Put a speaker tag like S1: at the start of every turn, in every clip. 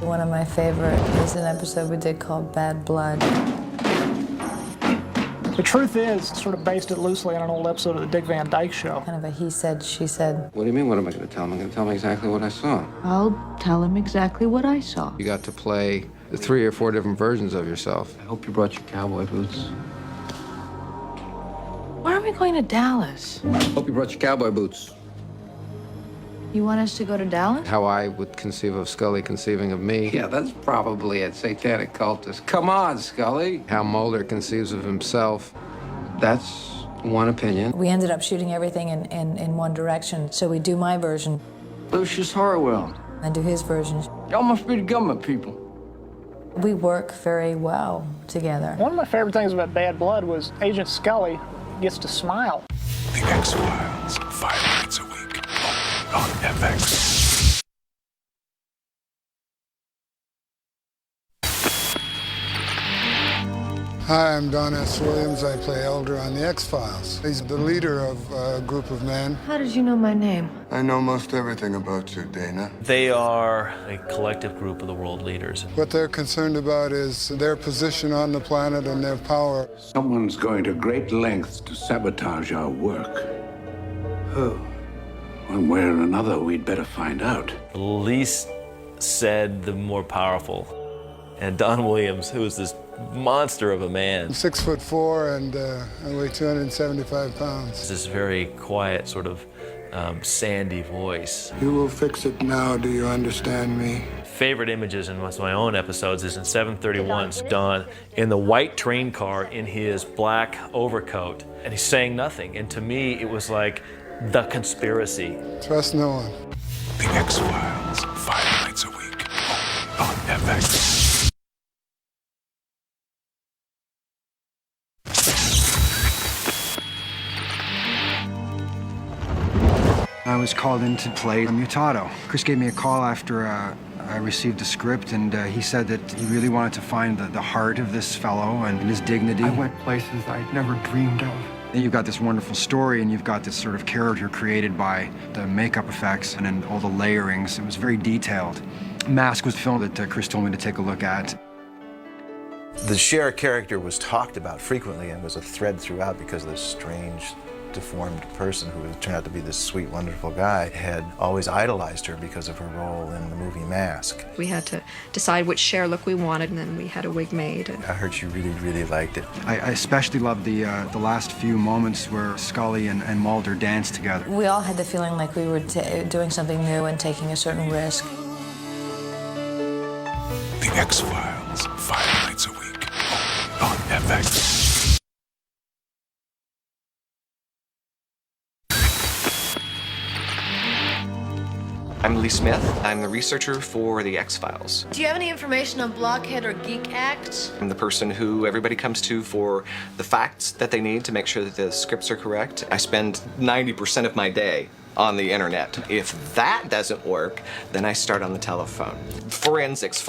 S1: One of my favorite is an episode we did called Bad Blood.
S2: The truth is, sort of based it loosely on an old episode of the Dick Van Dyke Show.
S1: Kind of a he said, she said.
S3: What do you mean, what am I going to tell him? I'm going to tell him exactly what I saw.
S4: I'll tell him exactly what I saw.
S3: You got to play the 3 or 4 different versions of yourself.
S5: I hope you brought your cowboy boots.
S4: Why are we going to Dallas?
S5: Hope you brought your cowboy boots.
S4: You want us to go to Dallas?
S3: How I would conceive of Scully conceiving of me.
S5: Yeah, that's probably a satanic cultist. Come on, Scully.
S3: How Mulder conceives of himself.
S5: That's one opinion.
S1: We ended up shooting everything in one direction. So we do my version,
S5: Lucius Harwell.
S1: and do his version.
S5: Y'all must be the government people.
S1: We work very well together.
S2: One of my favorite things about Bad Blood was Agent Scully gets to smile.
S6: The X-Files, 5 nights a week, only on FX.
S7: Hi, I'm Don S. Williams. I play Elder on The X-Files. He's the leader of a group of men.
S4: How did you know my name?
S7: I know most everything about you, Dana.
S8: They are a collective group of the world leaders.
S7: What they're concerned about is their position on the planet and their power.
S6: Someone's going to great lengths to sabotage our work.
S5: Who?
S6: One way or another, we'd better find out.
S8: The least said, the more powerful. And Don Williams, who is this monster of a man,
S7: I'm 6'4" and I weigh 275 pounds.
S8: is this very quiet, sort of sandy voice.
S7: You will fix it now, do you understand me?
S8: Favorite images in most of my own episodes is in 731, Don in the white train car in his black overcoat, and he's saying nothing. And to me, it was like the conspiracy.
S7: Trust no one.
S6: The X-Files, 5 nights a week, only on FX.
S9: I was called in to play Mutato. Chris gave me a call after I received the script, and he said that he really wanted to find the heart of this fellow and his dignity.
S10: I went places I'd never dreamed of.
S9: Then you've got this wonderful story, and you've got this sort of character created by the makeup effects and then all the layerings. It was very detailed. Mask was the film that Chris told me to take a look at.
S11: The Cher character was talked about frequently and was a thread throughout because this strange, deformed person who turned out to be this sweet, wonderful guy had always idolized her because of her role in the movie Mask.
S12: We had to decide which Cher look we wanted, and then we had a wig made.
S11: I heard she really, really liked it.
S9: I especially loved the last few moments where Scully and Mulder danced together.
S1: We all had the feeling like we were doing something new and taking a certain risk.
S6: The X-Files, 5 nights a week, only on FX.
S13: I'm Lee Smith. I'm the researcher for the X-Files.
S4: Do you have any information on Blockhead or Geek Act?
S13: I'm the person who everybody comes to for the facts that they need to make sure that the scripts are correct. I spend 90% of my day on the internet. If that doesn't work, then I start on the telephone. Forensics.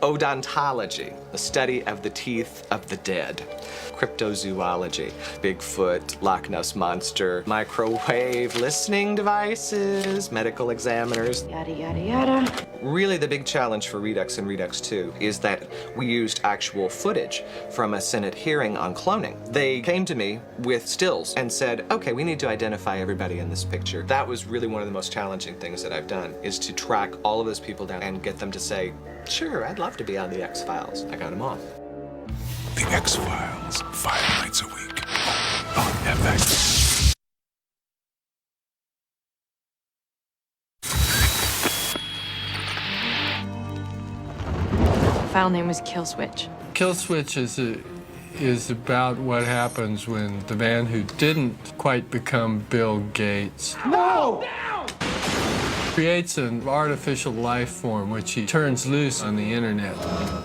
S13: Odontology, the study of the teeth of the dead. Cryptozoology, Bigfoot, Loch Ness Monster, microwave listening devices, medical examiners.
S4: Yada, yada, yada.
S13: Really the big challenge for Redux and Redux 2 is that we used actual footage from a Senate hearing on cloning. They came to me with stills and said, okay, we need to identify everybody in this picture. That was really one of the most challenging things that I've done, is to track all of those people down and get them to say, sure, I'd love to be on the X-Files. I got them on.
S6: The X-Files, 5 nights a week, only on FX.
S12: File name was Kill Switch.
S10: Kill Switch is about what happens when the man who didn't quite become Bill Gates creates an artificial life form which he turns loose on the internet.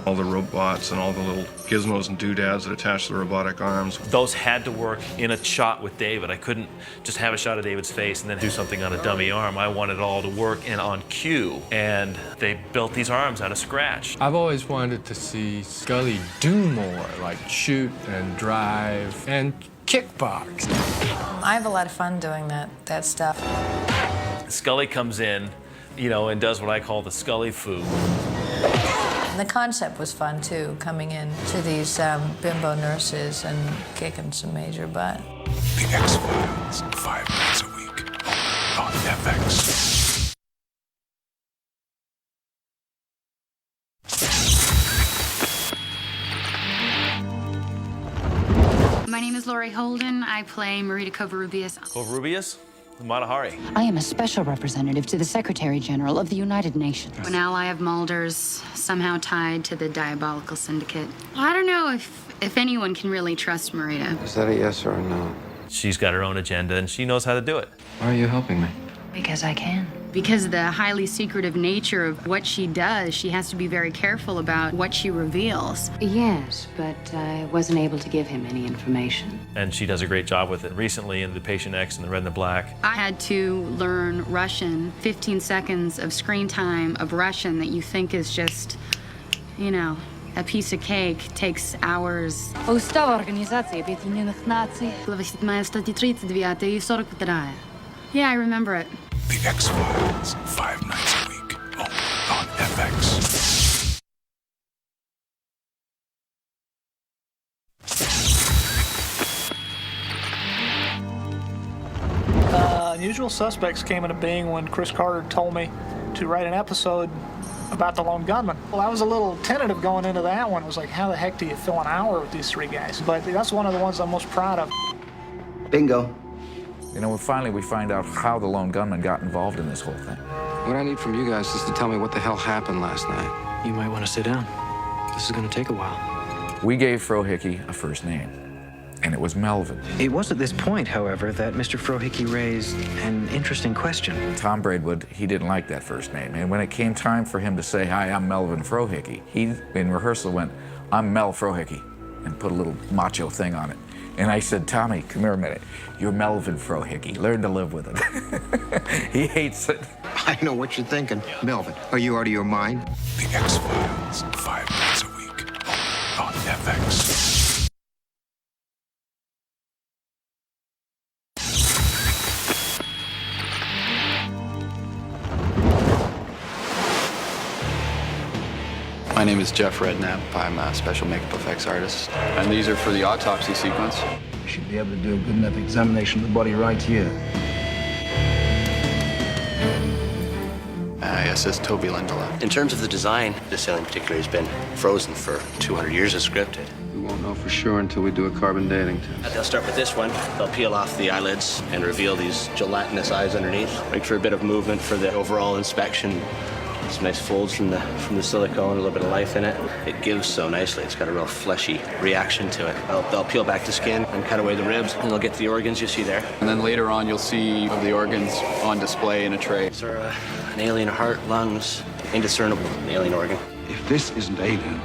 S14: All the robots and all the little gizmos and doodads that attach to the robotic arms.
S8: Those had to work in a shot with David. I couldn't just have a shot of David's face and then do something on a dummy arm. I wanted it all to work and on cue. And they built these arms out of scratch.
S10: I've always wanted to see Scully do more, like shoot and drive and kickbox.
S1: I have a lot of fun doing that stuff.
S8: Scully comes in you know, and does what I call the Scully foo.
S1: And the concept was fun too, coming in to these bimbo nurses and kicking some major butt.
S6: The X-Files, 5 nights a week, only on FX.
S15: My name is Laurie Holden. I play Marita Covarrubias.
S8: Covarrubias? Mata Hari.
S16: I am a special representative to the Secretary General of the United Nations.
S15: An ally of Mulder's, somehow tied to the diabolical syndicate. I don't know if anyone can really trust Marita.
S3: Is that a yes or a no?
S8: She's got her own agenda, and she knows how to do it.
S3: Why are you helping me?
S15: Because I can. Because of the highly secretive nature of what she does, she has to be very careful about what she reveals.
S16: Yes, but I wasn't able to give him any information.
S8: And she does a great job with it. Recently in The Patient X and The Red and the Black.
S15: I had to learn Russian, 15 seconds of screen time of Russian that you think is just, you know, a piece of cake takes hours.
S16: Устав Организации Объединенных Наций.
S15: Глава 7, статья 39 и 42. Yeah, I remember it.
S6: The X-Files, 5 nights a week, only on FX.
S2: Unusual Suspects came into being when Chris Carter told me to write an episode about the lone gunman. Well, I was a little tentative going into that one. I was like, how the heck do you fill an hour with these 3 guys? But that's one of the ones I'm most proud of.
S17: Bingo. You know, finally we find out how the lone gunman got involved in this whole thing.
S3: What I need from you guys is to tell me what the hell happened last night.
S18: You might want to sit down. This is going to take a while.
S17: We gave Frohickey a first name, and it was Melvin.
S18: It was at this point, however, that Mr. Frohickey raised an interesting question.
S17: Tom Braidwood, he didn't like that first name, and when it came time for him to say, hi, I'm Melvin Frohickey, he, in rehearsal, went, I'm Mel Frohickey, and put a little macho thing on it. And I said, Tommy, come here a minute. You're Melvin Frohickey. Learn to live with it. He hates it.
S19: I know what you're thinking. Melvin, are you out of your mind?
S6: The X-Files, 5 nights a week, only on FX.
S20: My name is Jeff Redknapp. I'm a special makeup effects artist. And these are for the autopsy sequence.
S21: You should be able to do a good enough examination of the body right here.
S20: Yes, it's Toby Lindelof.
S22: In terms of the design, this alien in particular has been frozen for 200 years as scripted.
S3: We won't know for sure until we do a carbon dating test.
S22: They'll start with this one. They'll peel off the eyelids and reveal these gelatinous eyes underneath. Make for a bit of movement for the overall inspection. Some nice folds from the silicone, a little bit of life in it. It gives so nicely. It's got a real fleshy reaction to it. They'll peel back the skin and cut away the ribs, and they'll get to the organs you see there.
S20: And then later on, you'll see the organs on display in a tray.
S22: These are an alien heart, lungs, indiscernible, an alien organ.
S21: If this isn't alien,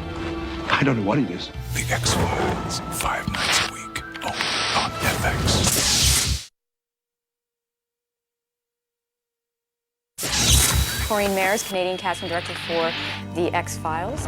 S21: I don't know what it is.
S6: The X-Files, 5 nights a week, only on FX.
S23: Corinne Mayers, Canadian casting director for The X-Files.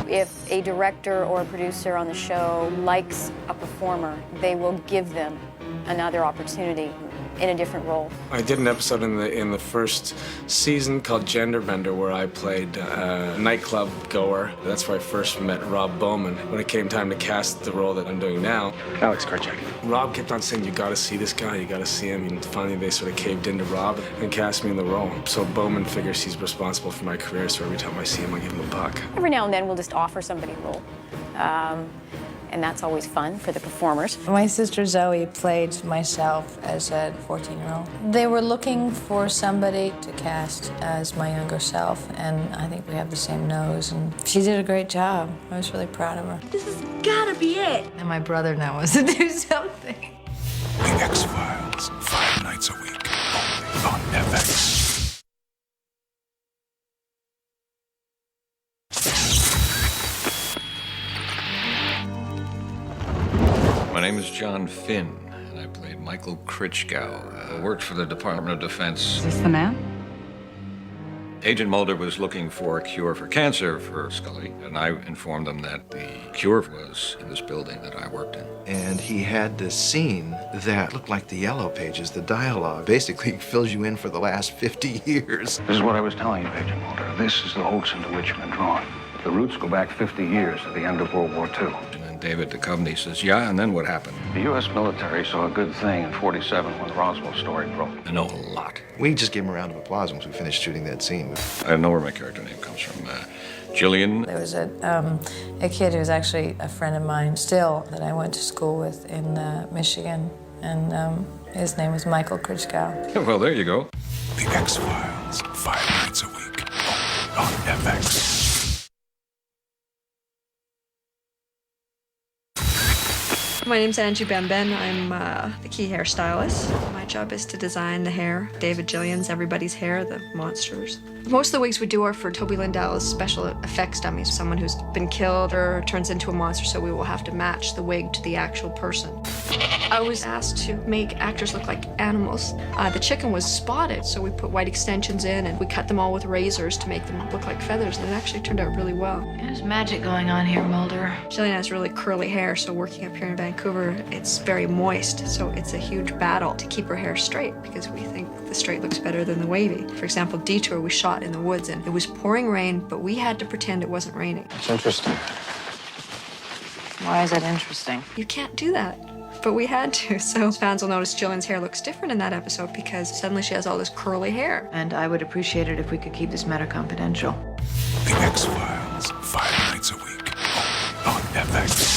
S23: If a director or a producer on the show likes a performer, they will give them another opportunity in a different role.
S24: I did an episode in the first season called Gender Bender, where I played a nightclub goer. That's where I first met Rob Bowman. When it came time to cast the role that I'm doing now,
S18: Alex Karchak.
S24: Rob kept on saying, you gotta see this guy, you gotta see him. And finally they sort of caved into Rob and cast me in the role. So Bowman figures he's responsible for my career, so every time I see him, I give him a buck.
S23: Every now and then we'll just offer somebody a role. And that's always fun for the performers.
S1: My sister Zoe played myself as a 14-year-old. They were looking for somebody to cast as my younger self, and I think we have the same nose, and she did a great job. I was really proud of her.
S4: This has gotta be it.
S1: And my brother now wants to do something.
S6: The X-Files, 5 nights a week, only on FX.
S25: My name is John Finn, and I played Michael Kritschgau. I worked for the Department of Defense.
S16: Is this the man?
S25: Agent Mulder was looking for a cure for cancer for Scully, and I informed him that the cure was in this building that I worked in.
S21: And he had this scene that looked like the Yellow Pages. The dialogue basically fills you in for the last 50 years.
S5: This is what I was telling you, Agent Mulder. This is the hoax into which you've been drawn. The roots go back 50 years to the end of World War II.
S25: And then David Duchovny says, yeah, and then what happened?
S5: The U.S. military saw a good thing in 47 when the Roswell story broke.
S25: I know a lot.
S21: We just gave him a round of applause once we finished shooting that scene.
S25: I know where my character name comes from. Jillian.
S1: There was a kid who was actually a friend of mine still that I went to school with in Michigan, and his name was Michael Krichkow.
S25: Well, there you go.
S6: The X-Files, 5 nights a week, on FX.
S12: My name's Angie Benben. I'm the key hairstylist. My job is to design the hair. David Jillian's everybody's hair, the monsters. Most of the wigs we do are for Toby Lindell's special effects dummies, someone who's been killed or turns into a monster, so we will have to match the wig to the actual person. I was asked to make actors look like animals. The chicken was spotted, so we put white extensions in and we cut them all with razors to make them look like feathers, and it actually turned out really well.
S23: There's magic going on here, Mulder.
S12: Jillian has really curly hair, so working up here in Vancouver, it's very moist, so it's a huge battle to keep her hair straight because we think the straight looks better than the wavy. For example, Detour we shot in the woods and it was pouring rain, but we had to pretend it wasn't raining.
S21: It's interesting.
S23: Why is that interesting?
S12: You can't do that, but we had to. So fans will notice Jillian's hair looks different in that episode because suddenly she has all this curly hair.
S23: And I would appreciate it if we could keep this matter confidential.
S6: The X-Files, 5 nights a week, on FX.